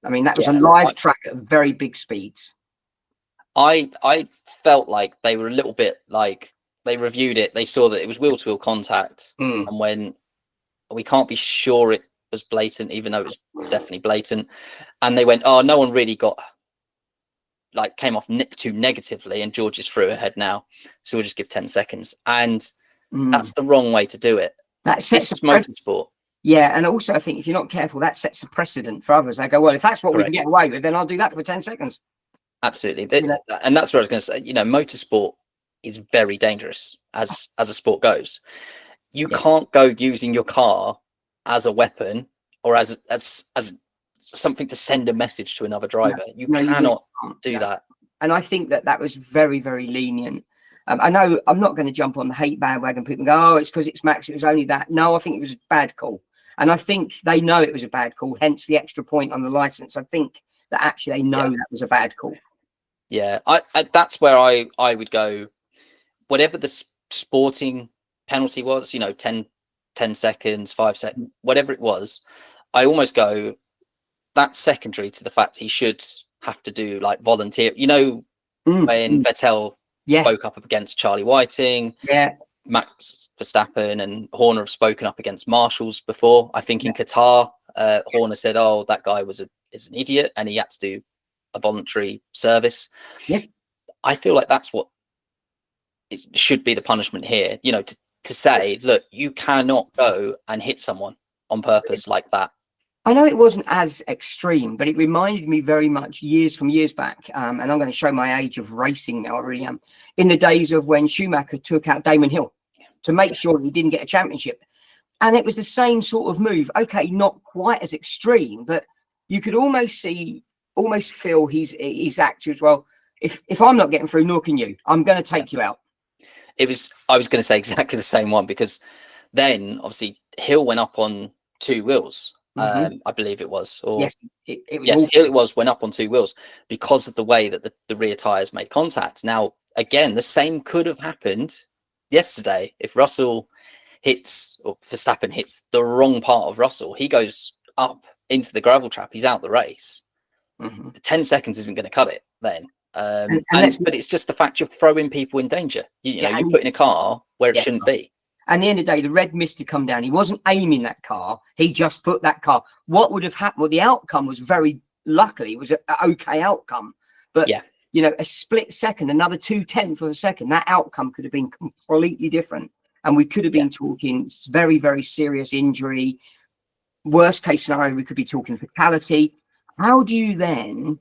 I mean, that was a live track at very big speeds. I felt like they were a little bit like, they reviewed it, they saw that it was wheel-to-wheel contact, and when we can't be sure it was blatant, even though it was definitely blatant, and they went, oh, no one really came off too negatively, and George is through ahead now, so we'll just give 10 seconds. And that's the wrong way to do it. This is motorsport. Yeah, and also I think if you're not careful, that sets a precedent for others. They go, well, if that's what we can get away with, then I'll do that for 10 seconds. Absolutely. And that's what I was going to say. You know, motorsport is very dangerous as a sport goes. You can't go using your car as a weapon or as something to send a message to another driver. You cannot do that. And I think that was very, very lenient. I know I'm not going to jump on the hate bandwagon. People go, oh, it's because it's Max. It was only that. No, I think it was a bad call. And I think they know it was a bad call, hence the extra point on the license. I think that actually they know that was a bad call. Yeah, I that's where I would go. Whatever the sporting penalty was, you know, 10 seconds, 5 seconds, whatever it was, I almost go, that's secondary to the fact he should have to do like volunteer. You know, when Vettel spoke up against Charlie Whiting, Max Verstappen and Horner have spoken up against marshals before. I think in Qatar, Horner said, "Oh, that guy is an idiot, and he had to do a voluntary service." Yeah, I feel like that's what it should be the punishment here. You know, to say, look, you cannot go and hit someone on purpose like that. I know it wasn't as extreme, but it reminded me very much years back. And I'm going to show my age of racing now. I really am. In the days of when Schumacher took out Damon Hill to make sure he didn't get a championship. And it was the same sort of move. Okay, not quite as extreme, but you could almost feel his attitude. Well, if I'm not getting through, nor can you. I'm going to take you out. I was going to say exactly the same one, because then obviously Hill went up on 2 wheels. I believe it was. Or yes, it was went up on 2 wheels because of the way that the rear tires made contact. Now, again, the same could have happened yesterday if Russell Verstappen hits the wrong part of Russell. He goes up into the gravel trap. He's out the race. The 10 seconds isn't going to cut it then. But it's just the fact you're throwing people in danger. You know, you're putting a car where it shouldn't be. At the end of the day, the red mist had come down. He wasn't aiming that car. He just put that car. What would have happened? Well, the outcome was luckily, it was an okay outcome. But, you know, a split second, another 0.2 of a second, that outcome could have been completely different. And we could have been talking very, very serious injury. Worst case scenario, we could be talking fatality. How do you then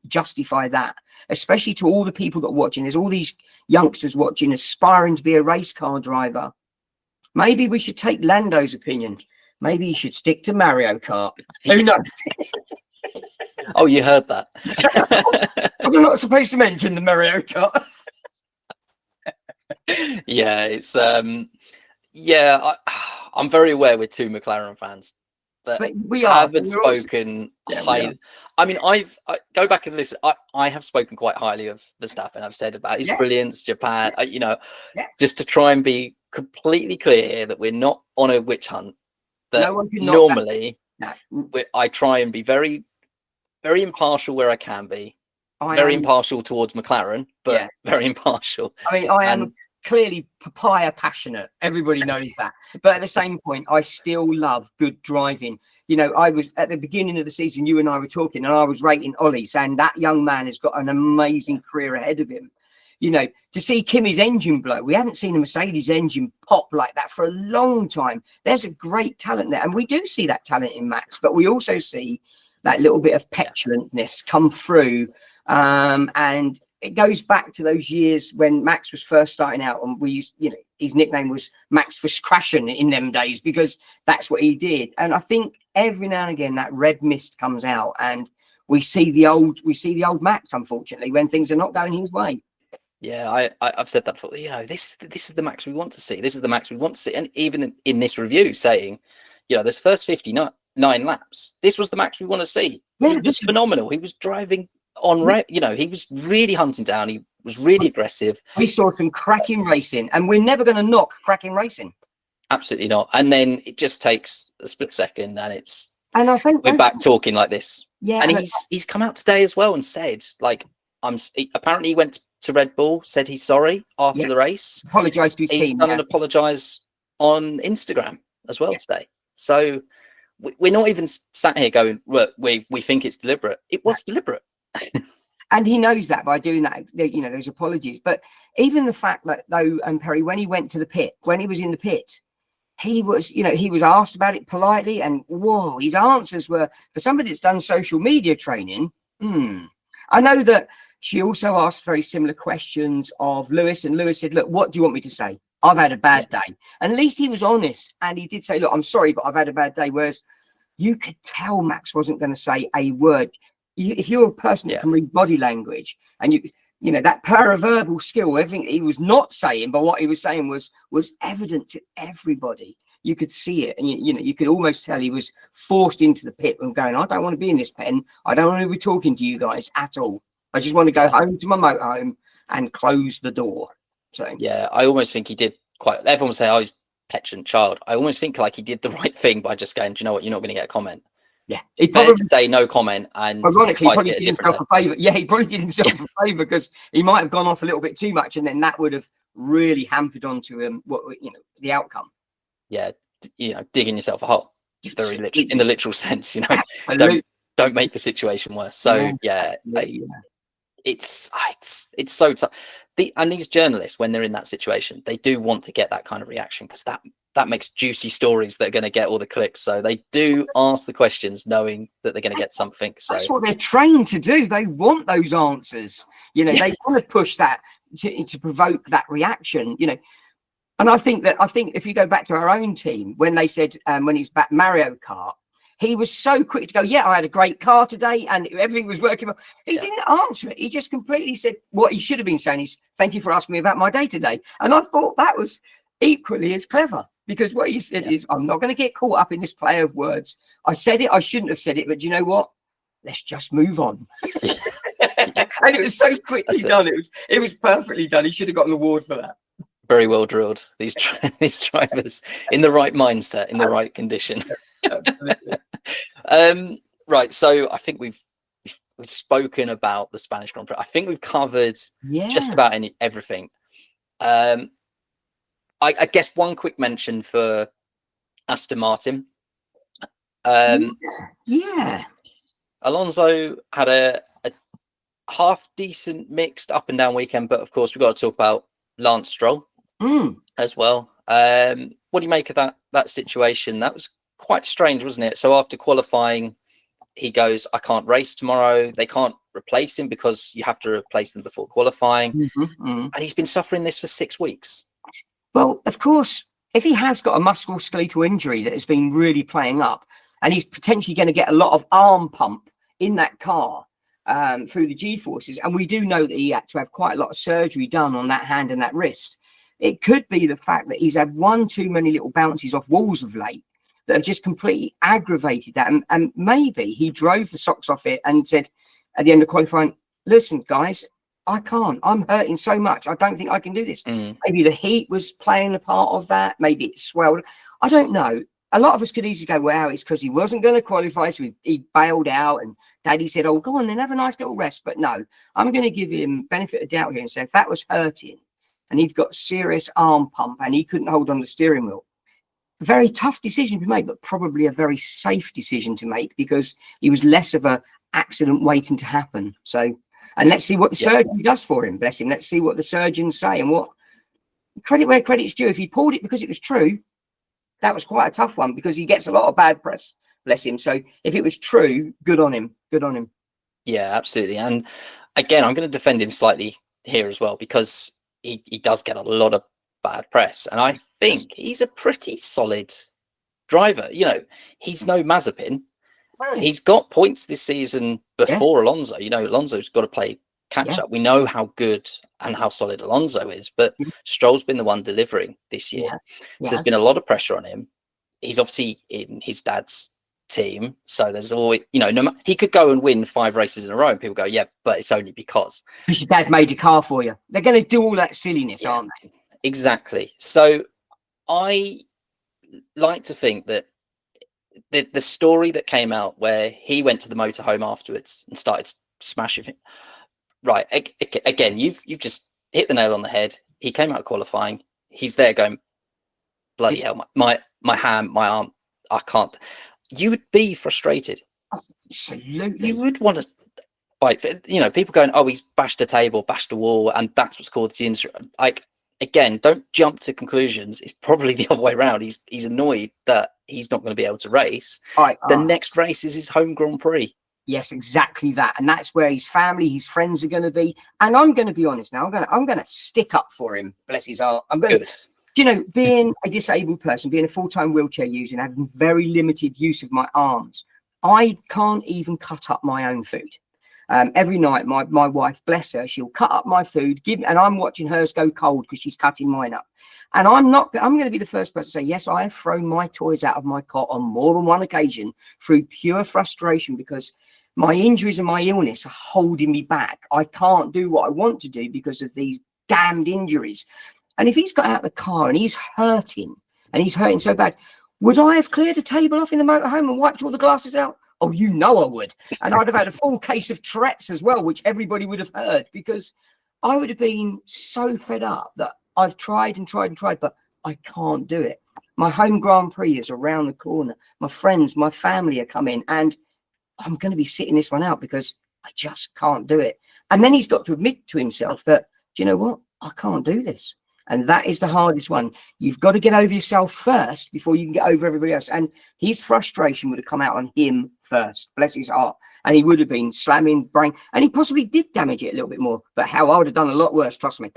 justify that, especially to all the people that are watching? There's all these youngsters watching, aspiring to be a race car driver. Maybe we should take Lando's opinion. Maybe he should stick to Mario Kart. Who knows? Oh, you heard that. I'm not supposed to mention the Mario Kart. Yeah, it's I'm very aware with 2 McLaren fans that haven't spoken highly. I mean, I go back and listen. I have spoken quite highly of Verstappen. I've said about his brilliance, Japan. Just to try and be completely clear here that we're not on a witch hunt. That normally, I try and be very, very impartial where I can be. Very impartial towards McLaren, but very impartial. I mean, I am clearly papaya passionate. Everybody knows that. But at the same point, I still love good driving. You know, I was at the beginning of the season, you and I were talking, and I was rating Ollie, saying that young man has got an amazing career ahead of him. You know, to see Kimi's engine blow, we haven't seen a Mercedes engine pop like that for a long time. There's a great talent there. And we do see that talent in Max, but we also see that little bit of petulantness come through. And it goes back to those years when Max was first starting out, and we used, you know, his nickname was Max for crashing in them days, because that's what he did. And I think every now and again that red mist comes out, and we see the old Max, unfortunately, when things are not going his way. Yeah, I've said that before. This is the Max we want to see. This is the Max we want to see. And even in this review, saying, this first 59 laps, this was the Max we want to see. Yeah, He was phenomenal. He was driving on, he was really hunting down. He was really aggressive. We saw some cracking racing, and we're never going to knock cracking racing. Absolutely not. And then it just takes a split second, and I think we're back talking like this. Yeah, and he's come out today as well and said, like, apparently he went to Red Bull, said he's sorry after the race. Apologized to his team. He's done an apologize on Instagram as well today. So we're not even sat here going, look, we think it's deliberate. It was deliberate. And he knows that by doing that, those apologies. But even the fact that, though, Perry, when he went to the pit, when he was in the pit, he was asked about it politely, and whoa, his answers were, for somebody that's done social media training. I know that she also asked very similar questions of Lewis, and Lewis said, look, what do you want me to say? I've had a bad day. And at least he was honest, and he did say, look, I'm sorry, but I've had a bad day. Whereas you could tell Max wasn't going to say a word. If you're a person that can read body language, and that paraverbal skill, everything he was not saying, but what he was saying was evident to everybody. You could see it, and you could almost tell he was forced into the pit and going, I don't want to be in this pen. I don't want to be talking to you guys at all. I just want to go home to my motorhome and close the door. So yeah, I almost think he did everyone say, oh, he's petulant child. I almost think like he did the right thing by just going, do you know what, you're not going to get a comment. Yeah, he probably to say no comment, and ironically, probably did himself a favour. Yeah, he probably did himself a favour, because he might have gone off a little bit too much, and then that would have really hampered onto him the outcome. Yeah, digging yourself a hole, very literally, in the literal sense. Don't make the situation worse. So it's so tough. And these journalists, when they're in that situation, they do want to get that kind of reaction, because that makes juicy stories that are going to get all the clicks. So they do ask the questions knowing that they're going to get something. So that's what they're trained to do. They want those answers. They want to push that to provoke that reaction. And I think if you go back to our own team, when they said when he's back Mario Kart, he was so quick to go, yeah, I had a great car today and everything was working well. He didn't answer it. He just completely said what he should have been saying is, thank you for asking me about my day today. And I thought that was equally as clever, because what he said is, I'm not going to get caught up in this play of words. I said it, I shouldn't have said it, but you know what? Let's just move on. And it was so quickly done. It was perfectly done. He should have got an award for that. Very well drilled. These drivers in the right mindset, in the right condition. Right. So I think we've spoken about the Spanish Grand Prix. I think we've covered just about everything. I guess one quick mention for Aston Martin. Alonso had a half decent mixed up and down weekend, but of course we've got to talk about Lance Stroll as well. What do you make of that situation? That was quite strange, wasn't it? So after qualifying, he goes, I can't race tomorrow. They can't replace him because you have to replace them before qualifying. And he's been suffering this for 6 weeks. Well, of course, if he has got a musculoskeletal injury that has been really playing up, and he's potentially going to get a lot of arm pump in that car through the G-forces, and we do know that he had to have quite a lot of surgery done on that hand and that wrist, it could be the fact that he's had one too many little bounces off walls of late that have just completely aggravated that. And maybe he drove the socks off it and said at the end of qualifying, listen, guys, I can't. I'm hurting so much. I don't think I can do this. Maybe the heat was playing a part of that. Maybe it swelled. I don't know. A lot of us could easily go, wow, it's because he wasn't going to qualify, so he bailed out. And Daddy said, oh, go on then, have a nice little rest. But no, I'm going to give him benefit of doubt here and say if that was hurting and he'd got serious arm pump and he couldn't hold on the steering wheel, a very tough decision to make, but probably a very safe decision to make, because he was less of a accident waiting to happen. So, and let's see what the surgeon does for him, bless him. Let's see what the surgeons say, and what credit where credit's due. If he pulled it because it was true, that was quite a tough one, because he gets a lot of bad press, bless him. So if it was true, good on him. Good on him. Yeah, absolutely. And again, I'm going to defend him slightly here as well, because he does get a lot of bad press. And I think he's a pretty solid driver. He's no Mazepin. He's got points this season before Alonso. Alonso's got to play catch up. We know how good and how solid Alonso is, but Stroll's been the one delivering this year. So there's been a lot of pressure on him. He's obviously in his dad's team, so there's always, he could go and win 5 races in a row and people go, yeah, but it's only because your dad made your car for you. They're going to do all that silliness, aren't they? Exactly. So I like to think that the story that came out where he went to the motorhome afterwards and started smashing it, right, again, you've just hit the nail on the head. He came out qualifying, he's there going, bloody hell, my hand, my arm, I can't. You would be frustrated. Absolutely. You would want to fight. People going, oh, he's bashed a table, bashed a wall, and that's what's caused the injury. Like, again, don't jump to conclusions. It's probably the other way around. He's annoyed that he's not going to be able to race. The next race is his home Grand Prix. Yes, exactly that. And that's where his family, his friends are going to be. And I'm going to be honest now. I'm going to stick up for him. Bless his heart. I'm going to, being a disabled person, being a full-time wheelchair user and having very limited use of my arms, I can't even cut up my own food. Every night, my wife, bless her, she'll cut up my food, and I'm watching hers go cold because she's cutting mine up. And I'm going to be the first person to say, yes, I have thrown my toys out of my cot on more than one occasion through pure frustration because my injuries and my illness are holding me back. I can't do what I want to do because of these damned injuries. And if he's got out of the car and he's hurting so bad, would I have cleared a table off in the motorhome and wiped all the glasses out? Oh, I would. And I'd have had a full case of Tourette's as well, which everybody would have heard, because I would have been so fed up that I've tried and tried and tried, but I can't do it. My home Grand Prix is around the corner. My friends, my family are coming, and I'm going to be sitting this one out because I just can't do it. And then he's got to admit to himself that, do you know what? I can't do this. And that is the hardest one. You've got to get over yourself first before you can get over everybody else. And his frustration would have come out on him first, bless his heart. And he would have been slamming brain. And he possibly did damage it a little bit more. But hell, I would have done a lot worse, trust me.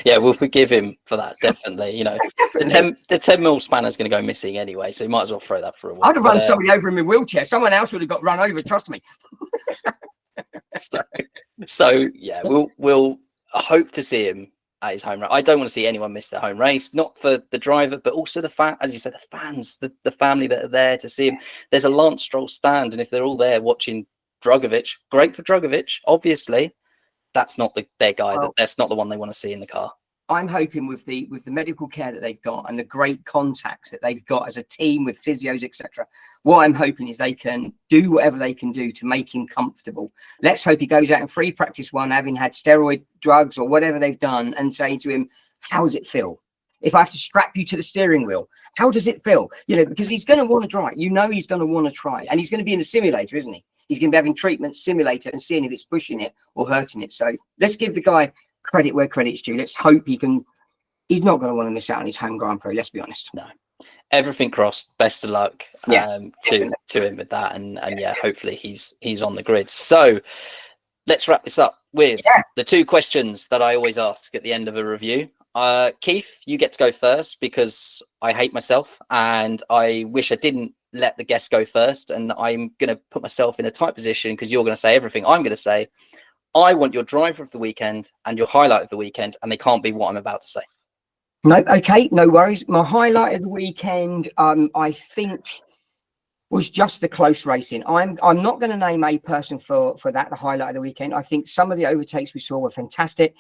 Yeah, we'll forgive him for that, definitely. Definitely. The 10 mil spanner is going to go missing anyway, so you might as well throw that for a while. I'd have run somebody over in my wheelchair. Someone else would have got run over, trust me. So yeah, we'll hope to see him at his home race. I don't want to see anyone miss their home race, not for the driver, but also as you said, the fans, the family that are there to see him. There's a Lance Stroll stand, and if they're all there watching Drugovich, great for Drugovich, obviously. That's not their guy. That's not the one they want to see in the car. I'm hoping with the medical care that they've got and the great contacts that they've got as a team with physios, etc. What I'm hoping is they can do whatever they can do to make him comfortable. Let's hope he goes out in free practice one, having had steroid drugs or whatever they've done, and say to him, how does it feel? If I have to strap you to the steering wheel, how does it feel? Because he's going to want to try. He's going to want to try, and he's going to be in a simulator, isn't he? He's going to be having treatment simulator and seeing if it's pushing it or hurting it. So let's give the guy credit where credit's due. Let's hope he can. He's not going to want to miss out on his home Grand Prix. Let's be honest. No, everything crossed. Best of luck to him with that, and yeah, hopefully he's on the grid. So let's wrap this up with the 2 questions that I always ask at the end of a review. Keith, you get to go first because I hate myself and I wish I didn't let the guest go first, and I'm going to put myself in a tight position because you're going to say everything I'm going to say. I want your driver of the weekend and your highlight of the weekend, and they can't be what I'm about to say. No, okay, no worries. My highlight of the weekend, I think, was just the close racing. I'm not going to name a person for that, the highlight of the weekend. I think some of the overtakes we saw were fantastic.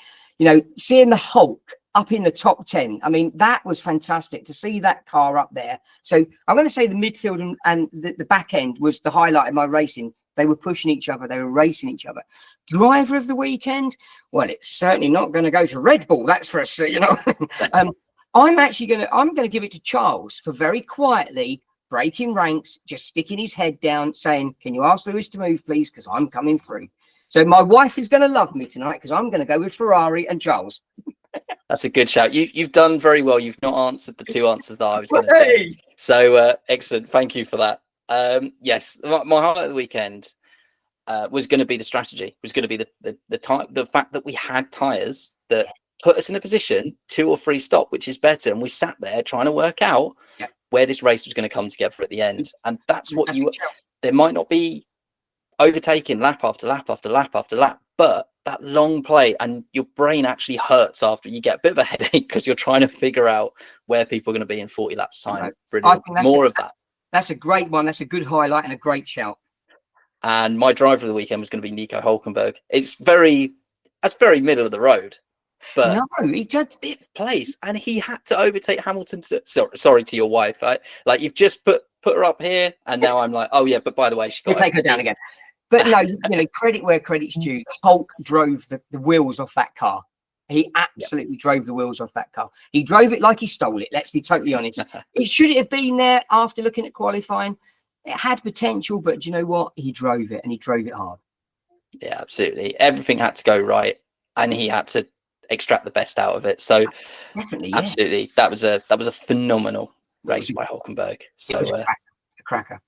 Seeing the Hulk up in the top 10, I mean, that was fantastic to see that car up there. So I'm going to say the midfield and the back end was the highlight of my racing. They were pushing each other. They were racing each other. Driver of the weekend? Well, it's certainly not going to go to Red Bull. That's for us, I'm going to give it to Charles for very quietly breaking ranks, just sticking his head down, saying, can you ask Lewis to move, please? Because I'm coming through. So my wife is going to love me tonight because I'm going to go with Ferrari and Charles. That's a good shout. You've done very well. You've not answered the 2 answers that I was going to say. So excellent. Thank you for that. Yes, my highlight of the weekend was going to be the strategy. Was going to be the fact that we had tyres that put us in a position 2 or 3 stop, which is better. And we sat there trying to work out where this race was going to come together at the end. And that's what there might not be overtaking lap after lap after lap after lap, but that long play, and your brain actually hurts after you get a bit of a headache because you're trying to figure out where people are going to be in 40 laps time. Brilliant. More of that. That's a great one. That's a good highlight and a great shout. And my driver of the weekend was going to be Nico Hulkenberg. That's very middle of the road, but no, he just fifth place, and he had to overtake Hamilton. Sorry to your wife. Like you've just put her up here, and now I'm like, oh yeah, but by the way, she got take her down again. But no, you know, credit where credit's due. Hulk drove the wheels off that car. He absolutely drove the wheels off that car. He drove it like he stole it. Let's be totally honest. It should have been there after looking at qualifying. It had potential, but do you know what? He drove it, and he drove it hard. Yeah, absolutely. Everything had to go right, and he had to extract the best out of it. So definitely, absolutely, that was a phenomenal race by Hulkenberg. So a cracker.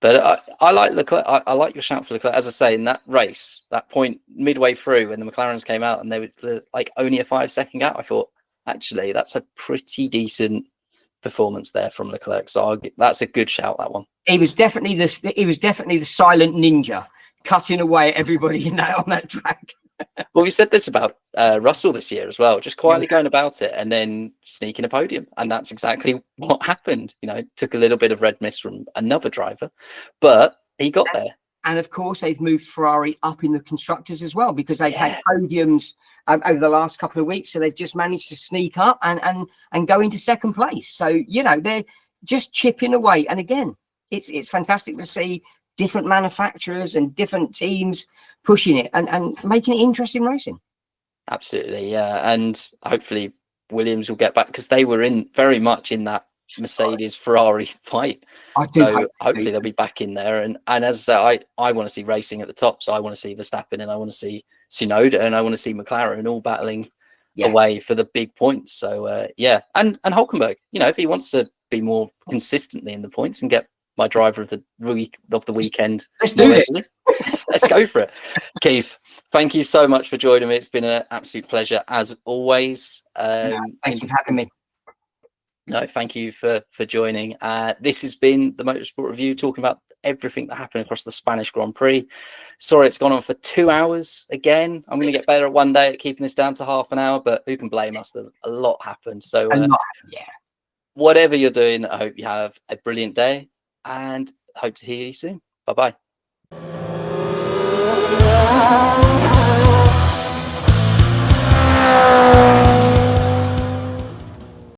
But I like Leclerc. I like your shout for Leclerc. As I say, in that race, that point midway through when the McLarens came out and they were like only a 5-second gap, I thought actually that's a pretty decent performance there from Leclerc. So that's a good shout, that one. He was definitely the silent ninja, cutting away at everybody on that track. Well, we said this about Russell this year as well, just quietly going about it and then sneaking a podium. And that's exactly what happened. You know, took a little bit of red mist from another driver, but he got there. And of course, they've moved Ferrari up in the constructors as well, because they've had podiums over the last couple of weeks. So they've just managed to sneak up and go into second place. So, you know, they're just chipping away. And again, it's fantastic to see different manufacturers and different teams pushing it and making it interesting racing. Absolutely, yeah. And hopefully Williams will get back, because they were very much in that Mercedes Ferrari fight. So hopefully they'll be back in there. And as I say, I want to see racing at the top. So I want to see Verstappen, and I want to see Tsunoda, and I want to see McLaren all battling away for the big points. So and Hulkenberg, you know, if he wants to be more consistently in the points and get my driver of the weekend, let's do it. Let's go for it. Keith, thank you so much for joining me. It's been an absolute pleasure as always. Thank you for having me. No, thank you for joining. This has been the Motorsport Review, talking about everything that happened across the Spanish Grand Prix. Sorry it's gone on for 2 hours again. I'm going to get better at one day at keeping this down to half an hour, but who can blame us? There's a lot happened. So whatever you're doing, I hope you have a brilliant day, and hope to hear you soon. Bye-bye.